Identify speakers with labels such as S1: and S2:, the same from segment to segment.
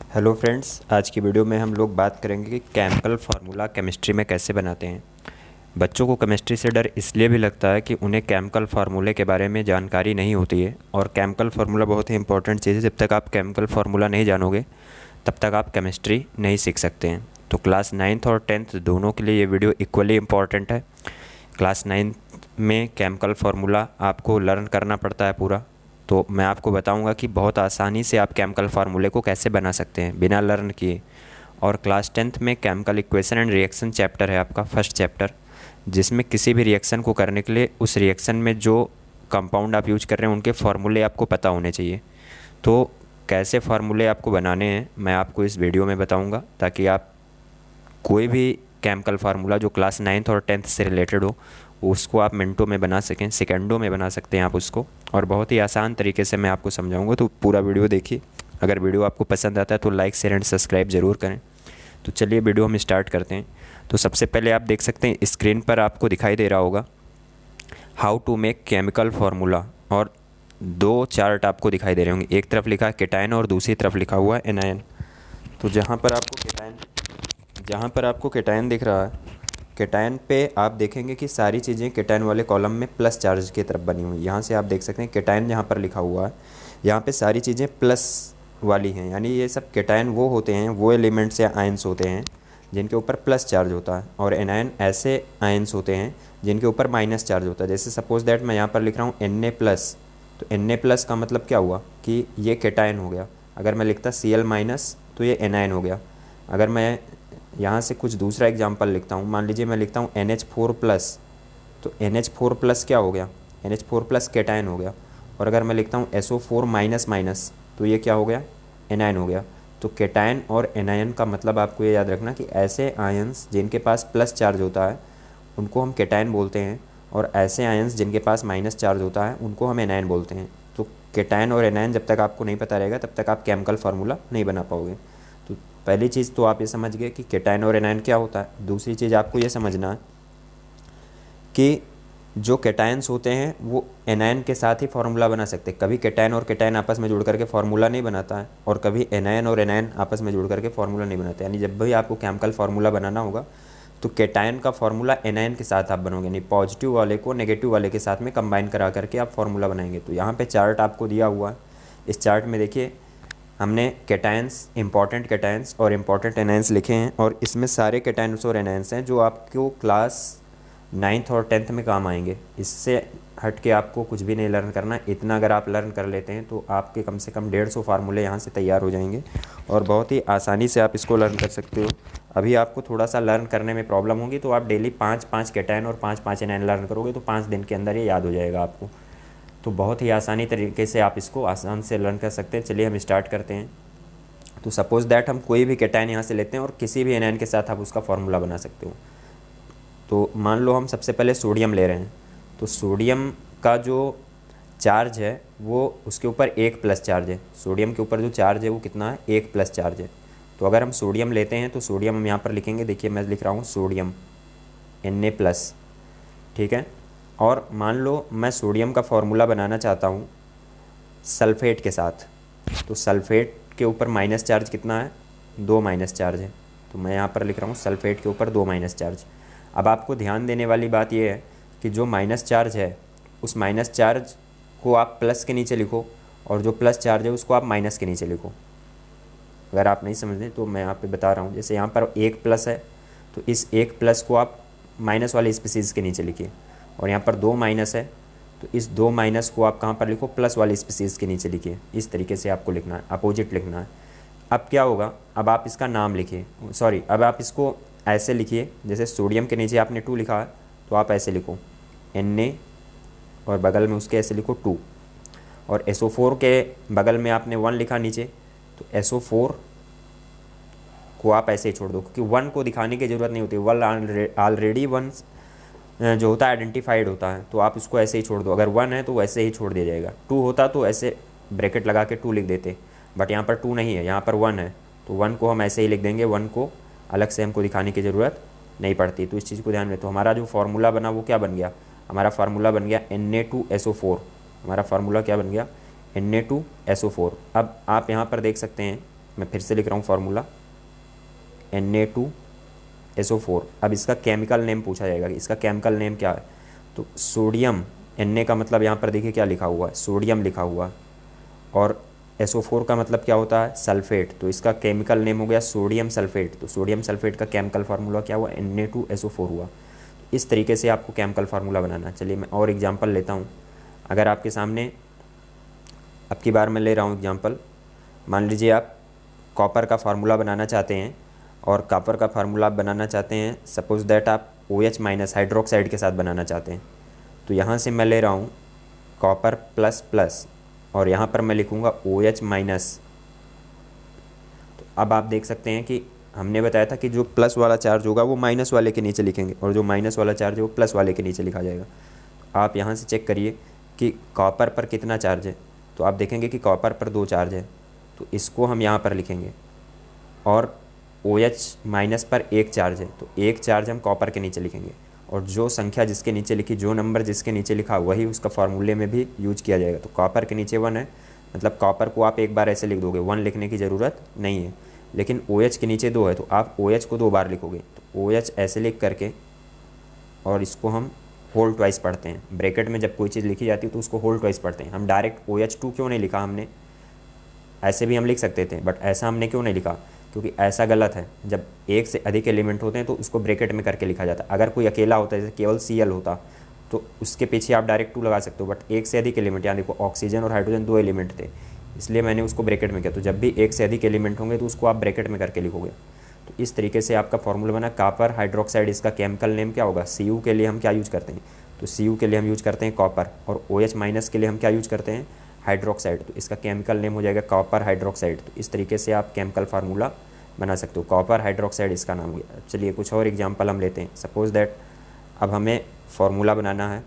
S1: Hello friends, आज की video में हम लोग बात करेंगे कि केमिकल फार्मूला केमिस्ट्री में कैसे बनाते हैं। बच्चों को केमिस्ट्री से डर इसलिए भी लगता है कि उन्हें केमिकल फार्मूले के बारे में जानकारी नहीं होती है, और केमिकल फार्मूला बहुत ही इंपॉर्टेंट चीज़ है। जब तक आप केमिकल फार्मूला नहीं जानोगे तब तक आप केमिस्ट्री नहीं सीख सकते हैं। तो क्लास 9th और 10th दोनों के लिए ये वीडियो इक्वली इम्पॉर्टेंट है। क्लास 9th में केमिकल फार्मूला आपको लर्न करना पड़ता है पूरा, तो मैं आपको बताऊंगा कि बहुत आसानी से आप केमिकल फार्मूले को कैसे बना सकते हैं बिना लर्न किए। और क्लास 10th में chemical equation and reaction chapter है आपका फर्स्ट चैप्टर, जिसमें किसी भी रिएक्शन को करने के लिए उस रिएक्शन में जो कंपाउंड आप यूज कर रहे हैं उनके फार्मूले आपको पता होने चाहिए। तो कैसे फार्मूले आपको बनाने हैं मैं आपको इस वीडियो में बताऊंगा, ताकि आप कोई भी केमिकल फार्मूला जो क्लास 9th और 10th से रिलेटेड हो उसको आप मिनटों में बना सकें, सेकंडों में बना सकते हैं आप उसको। और बहुत ही आसान तरीके से मैं आपको समझाऊंगा, तो पूरा वीडियो देखिए। अगर वीडियो आपको पसंद आता है तो लाइक शेयर एंड सब्सक्राइब ज़रूर करें। तो चलिए वीडियो हम स्टार्ट करते हैं। तो सबसे पहले आप देख सकते हैं स्क्रीन पर आपको दिखाई दे रहा होगा how to make chemical formula, और दो चार्ट आपको दिखाई दे रहे होंगे। एक तरफ लिखा है केटायन और दूसरी तरफ लिखा हुआ है एनायन। तो जहाँ पर आपको केटायन दिख रहा है, केटायन पे आप देखेंगे कि सारी चीज़ें केटायन वाले कॉलम में प्लस चार्ज की तरफ बनी हुई। यहाँ से आप देख सकते हैं केटायन जहाँ पर लिखा हुआ है यहाँ पे सारी चीज़ें प्लस वाली हैं, यानी ये सब केटायन वो होते हैं, वो एलिमेंट्स या आयंस होते हैं जिनके ऊपर प्लस चार्ज होता है, और एनायन ऐसे आयंस होते हैं जिनके ऊपर माइनस चार्ज होता है। जैसे सपोज दैट मैं यहाँ पर लिख रहा हूँ Na+, तो Na+ का मतलब क्या हुआ कि ये केटायन हो गया। अगर मैं लिखता Cl- तो ये एनायन हो गया। अगर मैं यहाँ से कुछ दूसरा एग्जांपल लिखता हूँ, मान लीजिए मैं लिखता हूँ NH4+, तो NH4+ क्या हो गया, NH4+ केटायन हो गया। और अगर मैं लिखता हूँ SO4-, तो ये क्या हो गया, एनायन हो गया। तो केटायन और एनायन का मतलब आपको ये याद रखना कि ऐसे आयंस जिनके पास प्लस चार्ज होता है उनको हम केटायन बोलते हैं, और ऐसे आयंस जिनके पास माइनस चार्ज होता है उनको हम एनायन बोलते हैं। तो केटायन और एनायन जब तक आपको नहीं पता रहेगा तब तक आप केमिकल फार्मूला नहीं बना पाओगे। तो पहली चीज़ तो आप ये समझ गए कि केटायन और एनायन क्या होता है। दूसरी चीज़ आपको ये समझना है कि जो केटायंस होते हैं वो एनायन के साथ ही फार्मूला बना सकते हैं। कभी केटायन और केटायन आपस में जुड़ करके फार्मूला नहीं बनाता है, और कभी एनायन और एनायन आपस में जुड़ करके फार्मूला नहीं बनाते। यानी जब भी आपको केमिकल फार्मूला बनाना होगा तो केटायन का फार्मूला एनायन के साथ आप बनोगे, नहीं पॉजिटिव वाले को नेगेटिव वाले के साथ में कंबाइन करा करके आप फार्मूला बनाएंगे। तो यहाँ पे चार्ट आपको दिया हुआ है। इस चार्ट में देखिए हमने केटायंस, इंपॉर्टेंट केटायंस और इंपॉर्टेंट एनायंस लिखे हैं, और इसमें सारे केटायंस और एनायंस हैं जो आपको क्लास 9th और 10th में काम आएंगे। इससे हट के आपको कुछ भी नहीं लर्न करना। इतना अगर आप लर्न कर लेते हैं तो आपके कम से कम 150 फार्मूले यहाँ से तैयार हो जाएंगे, और बहुत ही आसानी से आप इसको लर्न कर सकते हो। अभी आपको थोड़ा सा लर्न करने में प्रॉब्लम होगी, तो आप डेली 5-5 केटायन और 5-5 एनायन लर्न करोगे तो 5 दिन के अंदर ये याद हो जाएगा आपको। तो बहुत ही आसानी तरीके से आप इसको आसान से लर्न कर सकते हैं। चलिए हम स्टार्ट करते हैं। तो सपोज दैट हम कोई भी केटायन यहाँ से लेते हैं और किसी भी एनायन के साथ आप उसका फार्मूला बना सकते हो। तो मान लो हम सबसे पहले सोडियम ले रहे हैं, तो सोडियम का जो चार्ज है वो उसके ऊपर 1+ चार्ज है। सोडियम के ऊपर जो चार्ज है वो कितना है, 1+ चार्ज है। तो अगर हम सोडियम लेते हैं तो सोडियम हम यहाँ पर लिखेंगे, देखिए मैं लिख रहा हूँ सोडियम Na+, ठीक है। और मान लो मैं सोडियम का फार्मूला बनाना चाहता हूँ सल्फेट के साथ, तो सल्फेट के ऊपर माइनस चार्ज कितना है, 2- चार्ज है। तो मैं यहाँ पर लिख रहा हूँ सल्फेट के ऊपर 2- चार्ज। अब आपको ध्यान देने वाली बात यह है कि जो माइनस चार्ज है उस माइनस चार्ज को आप प्लस के नीचे लिखो, और जो प्लस चार्ज है उसको आप माइनस के नीचे लिखो। अगर आप नहीं समझते तो मैं यहाँ पे बता रहा हूँ। जैसे यहाँ पर 1+ है तो इस 1+ को आप माइनस वाले स्पीसीज़ के नीचे लिखिए, और यहाँ पर 2- है तो इस 2- को आप कहाँ पर लिखो, प्लस वाली स्पीसीज़ के नीचे लिखिए। इस तरीके से आपको लिखना है, अपोजिट लिखना है। अब क्या होगा, अब आप इसका नाम लिखिए, सॉरी अब आप इसको ऐसे लिखिए। जैसे सोडियम के नीचे आपने 2 लिखा है तो आप ऐसे लिखो Na, और बगल में उसके ऐसे लिखो 2, और SO4 के बगल में आपने 1 लिखा नीचे, तो SO4 को आप ऐसे ही छोड़ दो, क्योंकि 1 को दिखाने की ज़रूरत नहीं होती। 1 ऑलरेडी 1 जो होता है आइडेंटिफाइड होता है, तो आप इसको ऐसे ही छोड़ दो। अगर 1 है तो वैसे ही छोड़ दिया जाएगा। 2 होता तो ऐसे ब्रैकेट लगा के 2 लिख देते, बट यहाँ पर 2 नहीं है, यहाँ पर 1 है, तो 1 को हम ऐसे ही लिख देंगे। 1 को अलग से हमको दिखाने की ज़रूरत नहीं पड़ती। तो इस चीज़ को ध्यान में। तो हमारा जो फार्मूला बना वो क्या बन गया, हमारा फार्मूला बन गया Na2SO4। हमारा फार्मूला क्या बन गया, Na2SO4। अब आप यहाँ पर देख सकते हैं मैं फिर से लिख रहा हूँ फार्मूला Na2SO4। अब इसका केमिकल नेम पूछा जाएगा कि इसका केमिकल नेम क्या है, तो सोडियम, Na का मतलब यहाँ पर देखिए क्या लिखा हुआ है, सोडियम लिखा हुआ है, और SO4 का मतलब क्या होता है, सल्फेट, तो इसका केमिकल नेम हो गया सोडियम सल्फेट। तो सोडियम सल्फेट का केमिकल फार्मूला क्या हुआ, Na2SO4 हुआ। इस तरीके से आपको केमिकल फार्मूला बनाना है। चलिए मैं और एग्जांपल लेता हूँ। अगर आपके सामने अब की बार मैं ले रहा हूँ एग्जांपल, मान लीजिए आप कॉपर का फार्मूला बनाना चाहते हैं, और कॉपर का फार्मूला आप बनाना चाहते हैं, सपोज दैट आप OH माइनस हाइड्रोक्साइड के साथ बनाना चाहते हैं। तो यहाँ से मैं ले रहा हूँ कॉपर प्लस प्लस, और यहाँ पर मैं लिखूँगा OH माइनस। तो अब आप देख सकते हैं कि हमने बताया था कि जो प्लस वाला चार्ज होगा वो माइनस वाले के नीचे लिखेंगे, और जो माइनस वाला चार्ज है वो प्लस वाले के नीचे लिखा जाएगा। आप यहाँ से चेक करिए कि कॉपर पर कितना चार्ज है, तो आप देखेंगे कि कॉपर पर 2 चार्ज है, तो इसको हम यहाँ पर लिखेंगे, और OH माइनस पर 1 चार्ज है, तो 1 चार्ज हम कॉपर के नीचे लिखेंगे, और जो संख्या जिसके नीचे लिखी, जो नंबर जिसके नीचे लिखा वही उसका फार्मूले में भी यूज किया जाएगा। तो कॉपर के नीचे 1 है, मतलब कॉपर को आप एक बार ऐसे लिख दोगे, 1 लिखने की ज़रूरत नहीं है। लेकिन OH के नीचे 2 है, तो आप OH को 2 बार लिखोगे, तो OH ऐसे लिख करके, और इसको हम होल ट्वाइस पढ़ते हैं। ब्रैकेट में जब कोई चीज़ लिखी जाती है तो उसको होल ट्वाइस पढ़ते हैं। हम डायरेक्ट OH2 क्यों नहीं लिखा हमने, ऐसे भी हम लिख सकते थे, बट ऐसा हमने क्यों नहीं लिखा, क्योंकि ऐसा गलत है। जब एक से अधिक एलिमेंट होते हैं तो उसको ब्रैकेट में करके लिखा जाता है। अगर कोई अकेला होता है, जैसे केवल Cl होता, तो उसके पीछे आप डायरेक्ट 2 लगा सकते हो, बट एक से अधिक एलिमेंट, यानी देखो ऑक्सीजन और हाइड्रोजन 2 एलिमेंट थे, इसलिए मैंने उसको ब्रैकेट में किया। तो जब भी एक से अधिक एलिमेंट होंगे तो उसको आप ब्रैकेट में करके लिखोगे। तो इस तरीके से आपका फॉर्मूला बना कॉपर हाइड्रोक्साइड। इसका केमिकल नेम क्या होगा, Cu के लिए हम क्या यूज करते हैं, तो Cu के लिए हम यूज करते हैं कॉपर, और OH माइनस के लिए हम क्या यूज करते हैं, हाइड्रोक्साइड। तो इसका केमिकल नेम हो जाएगा कॉपर हाइड्रोक्साइड। तो इस तरीके से आप केमिकल फार्मूला बना सकते हो, कॉपर हाइड्रोक्साइड इसका नाम हो गया। चलिए कुछ और एग्जांपल हम लेते हैं। सपोज दैट अब हमें फार्मूला बनाना है,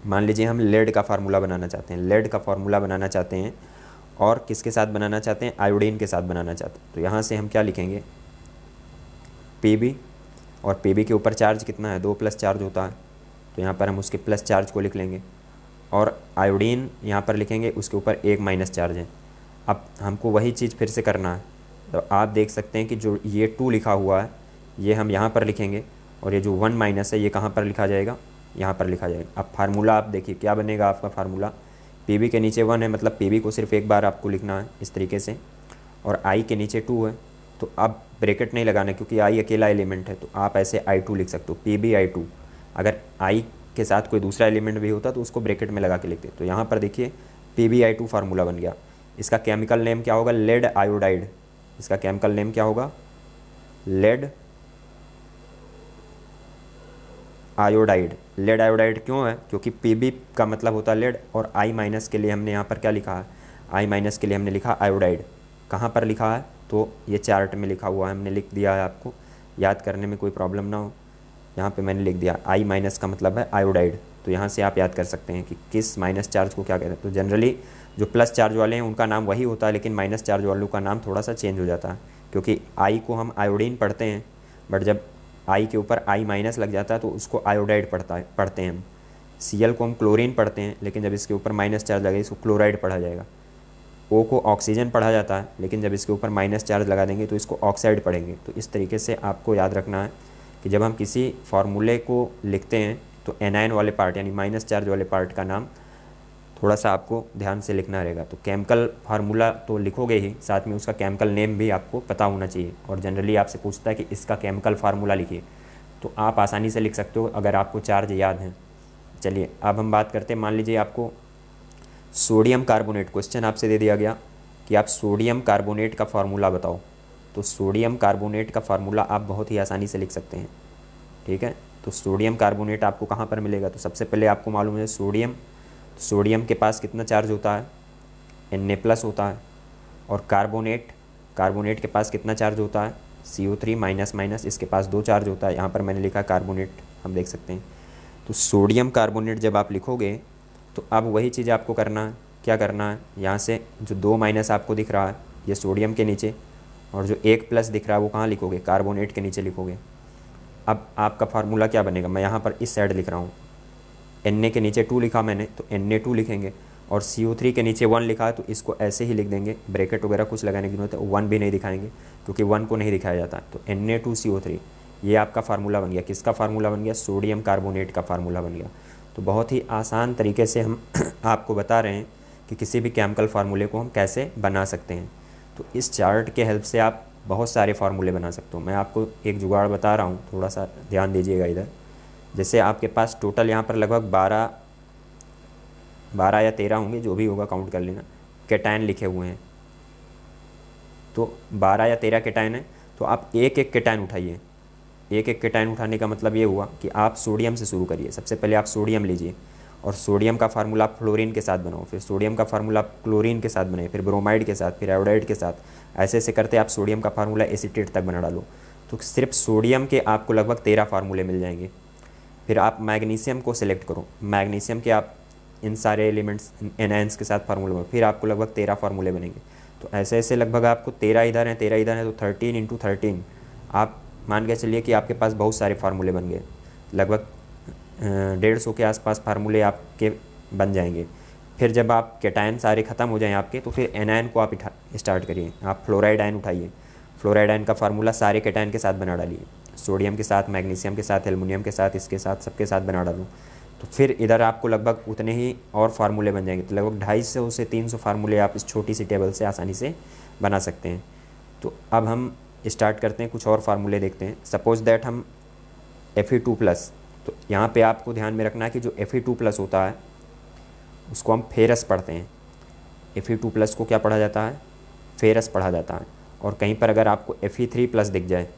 S1: मान लीजिए हम लेड का फार्मूला बनाना चाहते हैं, लेड का फार्मूला बनाना चाहते हैं, और किसके साथ बनाना चाहते हैं, आयोडीन के साथ बनाना चाहते हैं। तो यहाँ से हम क्या लिखेंगे, Pb, और Pb के ऊपर चार्ज कितना है, 2 प्लस चार्ज होता है, तो यहाँ पर हम उसके प्लस चार्ज को लिख लेंगे, और आयोडीन यहाँ पर लिखेंगे, उसके ऊपर 1 माइनस चार्ज है। अब हमको वही चीज़ फिर से करना है, तो आप देख सकते हैं कि जो ये 2 लिखा हुआ है ये हम यहाँ पर लिखेंगे, और ये जो 1 माइनस है ये कहाँ पर लिखा जाएगा, यहाँ पर लिखा जाएगा। अब फार्मूला आप देखिए क्या बनेगा आपका फार्मूला, Pb के नीचे 1 है, मतलब Pb को सिर्फ एक बार आपको लिखना है इस तरीके से, और I के नीचे 2 है, तो अब ब्रैकेट नहीं लगाना क्योंकि I अकेला एलिमेंट है, तो आप ऐसे I2 लिख सकते हो, PbI2। अगर I के साथ कोई दूसरा एलिमेंट भी होता तो उसको ब्रैकेट में लगा के लिखते। तो यहाँ पर देखिए PbI2 फार्मूला बन गया। इसका केमिकल नेम क्या होगा, लेड आयोडाइड। इसका केमिकल नेम क्या होगा, लेड आयोडाइड। लेड आयोडाइड क्यों है, क्योंकि Pb का मतलब होता है लेड, और I माइनस के लिए हमने यहाँ पर क्या लिखा है, I माइनस के लिए हमने लिखा आयोडाइड। कहाँ पर लिखा है, तो ये चार्ट में लिखा हुआ है, हमने लिख दिया है, आपको याद करने में कोई प्रॉब्लम ना हो। यहाँ पे मैंने लिख दिया I माइनस का मतलब है आयोडाइड। तो यहाँ से आप याद कर सकते हैं कि किस माइनस चार्ज को क्या कहते हैं। तो जनरली जो प्लस चार्ज वाले हैं उनका नाम वही होता है, लेकिन माइनस चार्ज वालों का नाम थोड़ा सा चेंज हो जाता है, क्योंकि I को हम आयोडीन पढ़ते हैं, बट जब I के ऊपर I माइनस लग जाता है तो उसको आयोडाइड पढ़ते हैं हम। Cl को हम क्लोरीन पढ़ते हैं, लेकिन जब इसके ऊपर माइनस चार्ज लगे इसको क्लोराइड पढ़ा जाएगा। O को ऑक्सीजन पढ़ा जाता है, लेकिन जब इसके ऊपर माइनस चार्ज लगा देंगे तो इसको ऑक्साइड पढ़ेंगे। तो इस तरीके से आपको याद रखना है कि जब हम किसी फार्मूले को लिखते हैं तो एनायन वाले पार्ट यानी माइनस चार्ज वाले पार्ट का नाम थोड़ा सा आपको ध्यान से लिखना रहेगा। तो केमिकल फार्मूला तो लिखोगे ही, साथ में उसका केमिकल नेम भी आपको पता होना चाहिए। और जनरली आपसे पूछता है कि इसका केमिकल फार्मूला लिखिए, तो आप आसानी से लिख सकते हो अगर आपको चार्ज याद है। चलिए अब हम बात करते हैं, मान लीजिए आपको सोडियम कार्बोनेट, क्वेश्चन आपसे दे दिया गया कि आप सोडियम कार्बोनेट का फार्मूला बताओ। तो सोडियम कार्बोनेट का फार्मूला आप बहुत ही आसानी से लिख सकते हैं, ठीक है। तो सोडियम कार्बोनेट आपको कहाँ पर मिलेगा, तो सबसे पहले आपको मालूम है सोडियम, सोडियम के पास कितना चार्ज होता है, Na+ होता है, और कार्बोनेट के पास कितना चार्ज होता है, CO3 माइनस माइनस, इसके पास 2 चार्ज होता है। यहाँ पर मैंने लिखा कार्बोनेट, हम देख सकते हैं। तो सोडियम कार्बोनेट जब आप लिखोगे तो अब वही चीज़ आपको करना है, क्या करना है, यहाँ से जो 2 माइनस आपको दिख रहा है ये सोडियम के नीचे, और जो 1+ दिख रहा है वो कहाँ लिखोगे, कार्बोनेट के नीचे लिखोगे। अब आपका फार्मूला क्या बनेगा, मैं यहाँ पर इस साइड लिख रहा हूँ, Na के नीचे 2 लिखा मैंने, तो Na2 लिखेंगे, और CO3 के नीचे 1 लिखा है तो इसको ऐसे ही लिख देंगे, ब्रैकेट वगैरह कुछ लगाने की जरूरत है, 1 भी नहीं दिखाएंगे क्योंकि 1 को नहीं दिखाया जाता। तो Na2CO3 ये आपका फार्मूला बन गया। किसका फार्मूला बन गया? सोडियम कार्बोनेट का फार्मूला बन गया। तो बहुत ही आसान तरीके से हम आपको बता रहे हैं कि किसी भी केमिकल फार्मूले को हम कैसे बना सकते हैं। तो इस चार्ट के हेल्प से आप बहुत सारे फार्मूले बना सकते हो। मैं आपको एक जुगाड़ बता रहा हूँ, थोड़ा सा ध्यान दीजिएगा इधर। जैसे आपके पास टोटल यहाँ पर लगभग 12 या 13 होंगे, जो भी होगा काउंट कर लेना, केटायन लिखे हुए हैं। तो 12 या 13 केटायन है, तो आप एक एक केटायन उठाइए। एक एक केटायन उठाने का मतलब ये हुआ कि आप सोडियम से शुरू करिए। सबसे पहले आप सोडियम लीजिए और सोडियम का फार्मूला आप फ्लोरीन के साथ बनाओ, फिर सोडियम का फार्मूला आप क्लोरीन के साथ बनाइए, फिर ब्रोमाइड के साथ, फिर आयोडाइड के साथ। ऐसे ऐसे करते आप सोडियम का फार्मूला एसीटेट तक बना डालो। तो सिर्फ सोडियम के आपको लगभग 13 फार्मूले मिल जाएंगे। फिर आप मैग्नीशियम को सिलेक्ट करो, मैग्नीशियम के आप इन सारे एलिमेंट्स एनायंस के साथ फार्मूले बनाओ, फिर आपको लगभग 13 फार्मूले बनेंगे। तो ऐसे ऐसे लगभग आपको 13 इधर हैं, 13 इधर हैं, तो 13 × 13 आप मान के चलिए कि आपके पास बहुत सारे फार्मूले बन गए। लगभग 150 के आसपास फार्मूले आपके बन जाएंगे। फिर जब आप केटायन सारे ख़त्म हो जाएं आपके, तो फिर एनायन को आप स्टार्ट करिए। आप फ्लोराइड आयन उठाइए, फ्लोराइड आयन का फार्मूला सारे केटायन के साथ बना डालिए, सोडियम के साथ, मैग्नीशियम के साथ, एल्युमिनियम के साथ, इसके साथ, सबके साथ बना डालूँ। तो फिर इधर आपको लगभग उतने ही और फार्मूले बन जाएंगे। तो लगभग 250 से 300 फार्मूले आप इस छोटी सी टेबल से आसानी से बना सकते हैं। तो अब हम स्टार्ट करते हैं, कुछ और फार्मूले देखते हैं। सपोज़ दैट हम Fe2+, तो यहाँ पे आपको ध्यान में रखना है कि जो Fe2+ होता है उसको हम फेरस पढ़ते हैं। Fe2+ को क्या पढ़ा जाता है? फेरस पढ़ा जाता है। और कहीं पर अगर आपको Fe3+ दिख जाए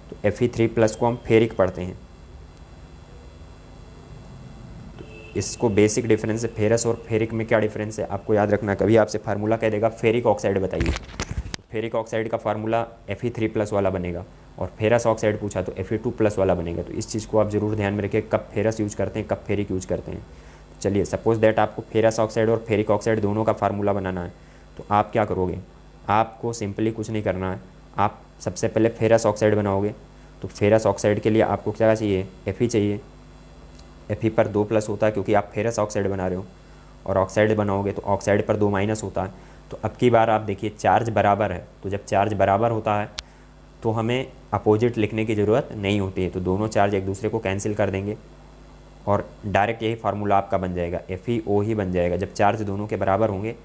S1: तो Fe3+ को हम फेरिक पढ़ते हैं। तो इसको बेसिक डिफरेंस है। फेरस और फेरिक में क्या डिफरेंस है आपको याद रखना। कभी आपसे फार्मूला कह देगा फेरिक ऑक्साइड बताइए, फेरिक ऑक्साइड का फार्मूला Fe3+ वाला बनेगा, और फेरस ऑक्साइड पूछा तो Fe2+ वाला बनेगा। तो इस चीज़ को आप ज़रूर ध्यान में रखिए, कब फेरस यूज करते हैं, कब फेरिक यूज करते हैं। चलिए, सपोज दैट आपको फेरस ऑक्साइड और फेरिक ऑक्साइड दोनों का फार्मूला बनाना है, तो आप क्या करोगे? आपको सिंपली कुछ नहीं करना है। आप सबसे पहले फेरस ऑक्साइड बनाओगे। तो फेरस ऑक्साइड के लिए आपको क्या चाहिए? Fe चाहिए। Fe पर 2+ होता है क्योंकि आप फेरस ऑक्साइड बना रहे हो, और ऑक्साइड बनाओगे तो ऑक्साइड पर 2- होता है। तो अब की बार आप देखिए, चार्ज बराबर है, तो जब चार्ज बराबर होता है तो हमें अपोजिट लिखने की ज़रूरत नहीं होती है। तो दोनों चार्ज एक दूसरे को कैंसिल कर देंगे और डायरेक्ट यही फार्मूला आपका बन जाएगा, FeO ही बन जाएगा। जब चार्ज दोनों के बराबर होंगे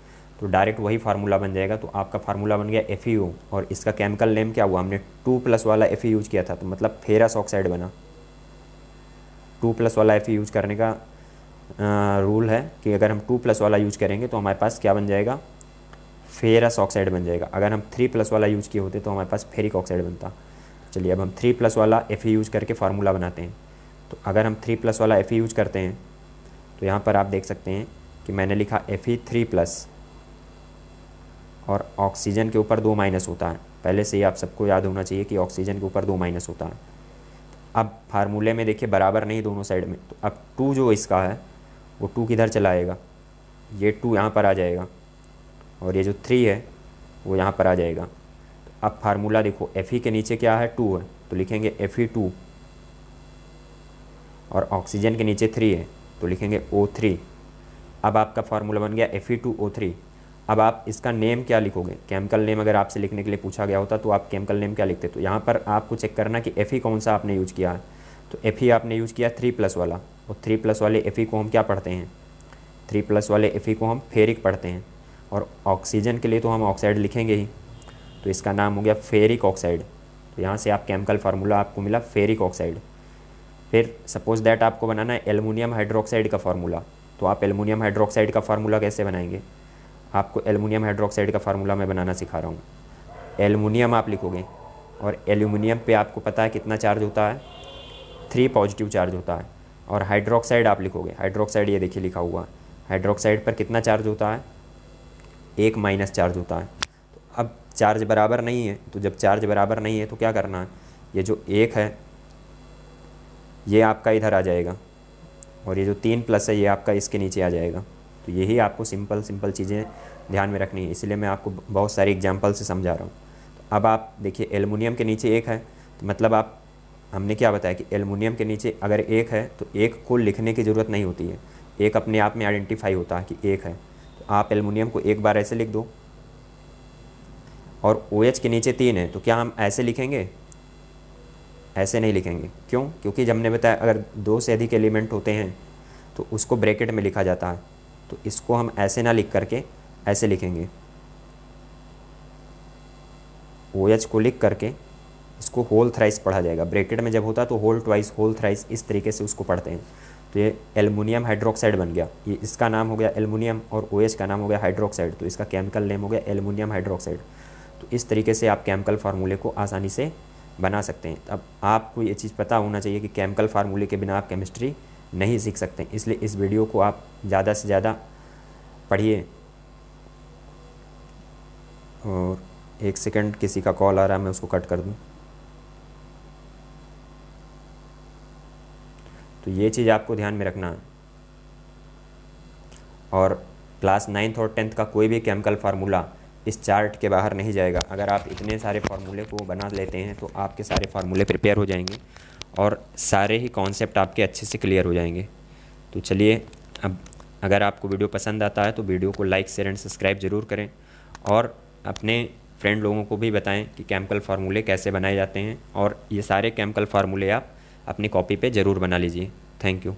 S1: तो डायरेक्ट वही फार्मूला बन जाएगा। तो आपका फार्मूला बन गया FeO, और इसका केमिकल नेम क्या हुआ? हमने 2+ वाला Fe यूज किया था, तो मतलब फेरस ऑक्साइड बना। 2+ वाला Fe यूज करने का रूल है कि अगर हम 2+ वाला यूज करेंगे तो हमारे पास क्या बन जाएगा? फेरस ऑक्साइड बन जाएगा। अगर हम 3+ वाला यूज़ किए होते तो हमारे पास फेरिक ऑक्साइड बनता। चलिए, अब हम 3+ वाला Fe यूज़ करके फार्मूला बनाते हैं। तो अगर हम 3+ वाला Fe यूज़ करते हैं तो यहाँ पर आप देख सकते हैं कि मैंने लिखा Fe3+, और ऑक्सीजन के ऊपर 2- होता है। पहले से ही आप सबको याद होना चाहिए कि ऑक्सीजन के ऊपर 2- होता है। अब फार्मूले में देखिए बराबर नहीं दोनों साइड में, तो अब 2 जो इसका है वो 2 किधर चला आएगा? ये 2 यहाँ पर आ जाएगा, और ये जो 3 है वो यहाँ पर आ जाएगा। तो अब फार्मूला देखो, Fe के नीचे क्या है? 2 है, तो लिखेंगे Fe2, और ऑक्सीजन के नीचे 3 है तो लिखेंगे O3। अब आपका फार्मूला बन गया Fe2O3। अब आप इसका नेम क्या लिखोगे? केमिकल नेम अगर आपसे लिखने के लिए पूछा गया होता तो आप केमिकल नेम क्या लिखते? तो यहाँ पर आपको चेक करना कि Fe कौन सा आपने यूज किया है। तो Fe आपने यूज किया 3+ वाला, और 3+ वाले Fe को हम क्या पढ़ते हैं? 3+ वाले Fe को हम फेरिक पढ़ते हैं, और ऑक्सीजन के लिए तो हम ऑक्साइड लिखेंगे ही, तो इसका नाम हो गया फेरिक ऑक्साइड। तो यहाँ से आप केमिकल फार्मूला आपको मिला फेरिक ऑक्साइड। फिर सपोज दैट आपको बनाना है एल्युमिनियम हाइड्रोक्साइड का फार्मूला, तो आप एल्युमिनियम हाइड्रोक्साइड का फार्मूला कैसे बनाएंगे? आपको एल्युमिनियम हाइड्रोक्साइड का फार्मूला मैं बनाना सिखा रहा हूँ। एल्युमिनियम आप लिखोगे, और एल्युमिनियम पे आपको पता है कितना चार्ज होता है? 3 पॉजिटिव चार्ज होता है। और हाइड्रोक्साइड आप लिखोगे, हाइड्रोक्साइड ये देखिए लिखा हुआ है, हाइड्रोक्साइड पर कितना चार्ज होता है? 1- चार्ज होता है। तो अब चार्ज बराबर नहीं है, तो जब चार्ज बराबर नहीं है तो क्या करना है? ये जो 1 है ये आपका इधर आ जाएगा, और ये जो 3+ है ये आपका इसके नीचे आ जाएगा। तो यही आपको सिंपल चीज़ें ध्यान में रखनी है, इसलिए मैं आपको बहुत सारी एग्जांपल से समझा रहा हूँ। तो अब आप देखिए, एल्युमिनियम के नीचे 1 है, तो मतलब हमने क्या बताया कि एल्युमिनियम के नीचे अगर 1 है तो 1 को लिखने की ज़रूरत नहीं होती है। एक अपने आप में आइडेंटिफाई होता है कि एक है, तो आप एल्युमिनियम को एक बार ऐसे लिख दो। और OH के नीचे 3 है, तो क्या हम ऐसे लिखेंगे? ऐसे नहीं लिखेंगे। क्यों? क्योंकि जब हमने बताया अगर 2 से अधिक एलिमेंट होते हैं तो उसको ब्रैकेट में लिखा जाता है, तो इसको हम ऐसे ना लिख करके ऐसे लिखेंगे। OH को लिख करके इसको होल थ्राइस पढ़ा जाएगा। ब्रैकेट में जब होता है तो होल ट्वाइस, होल थ्राइस, इस तरीके से उसको पढ़ते हैं। तो ये एल्युमिनियम हाइड्रोक्साइड बन गया। ये इसका नाम हो गया एल्युमिनियम और OH का नाम हो गया हाइड्रोक्साइड, तो इसका केमिकल नेम हो गया एल्युमिनियम हाइड्रोक्साइड। तो इस तरीके से आप केमिकल फार्मूले को आसानी से बना सकते हैं। अब आपको ये चीज़ पता होना चाहिए कि केमिकल फार्मूले के बिना आप केमिस्ट्री नहीं सीख सकते, इसलिए इस वीडियो को आप ज़्यादा से ज़्यादा पढ़िए। और 1 सेकंड, किसी का कॉल आ रहा है, मैं उसको कट कर दूं। तो ये चीज़ आपको ध्यान में रखना है। और क्लास 9th और 10th का कोई भी केमिकल फार्मूला इस चार्ट के बाहर नहीं जाएगा। अगर आप इतने सारे फार्मूले को बना लेते हैं तो आपके सारे फार्मूले प्रिपेयर हो जाएंगे और सारे ही कॉन्सेप्ट आपके अच्छे से क्लियर हो जाएंगे। तो चलिए, अब अगर आपको वीडियो पसंद आता है तो वीडियो को लाइक, शेयर एंड सब्सक्राइब ज़रूर करें और अपने फ्रेंड लोगों को भी बताएं कि केमिकल फार्मूले कैसे बनाए जाते हैं। और ये सारे केमिकल फार्मूले आप अपनी कॉपी पे ज़रूर बना लीजिए। Thank you.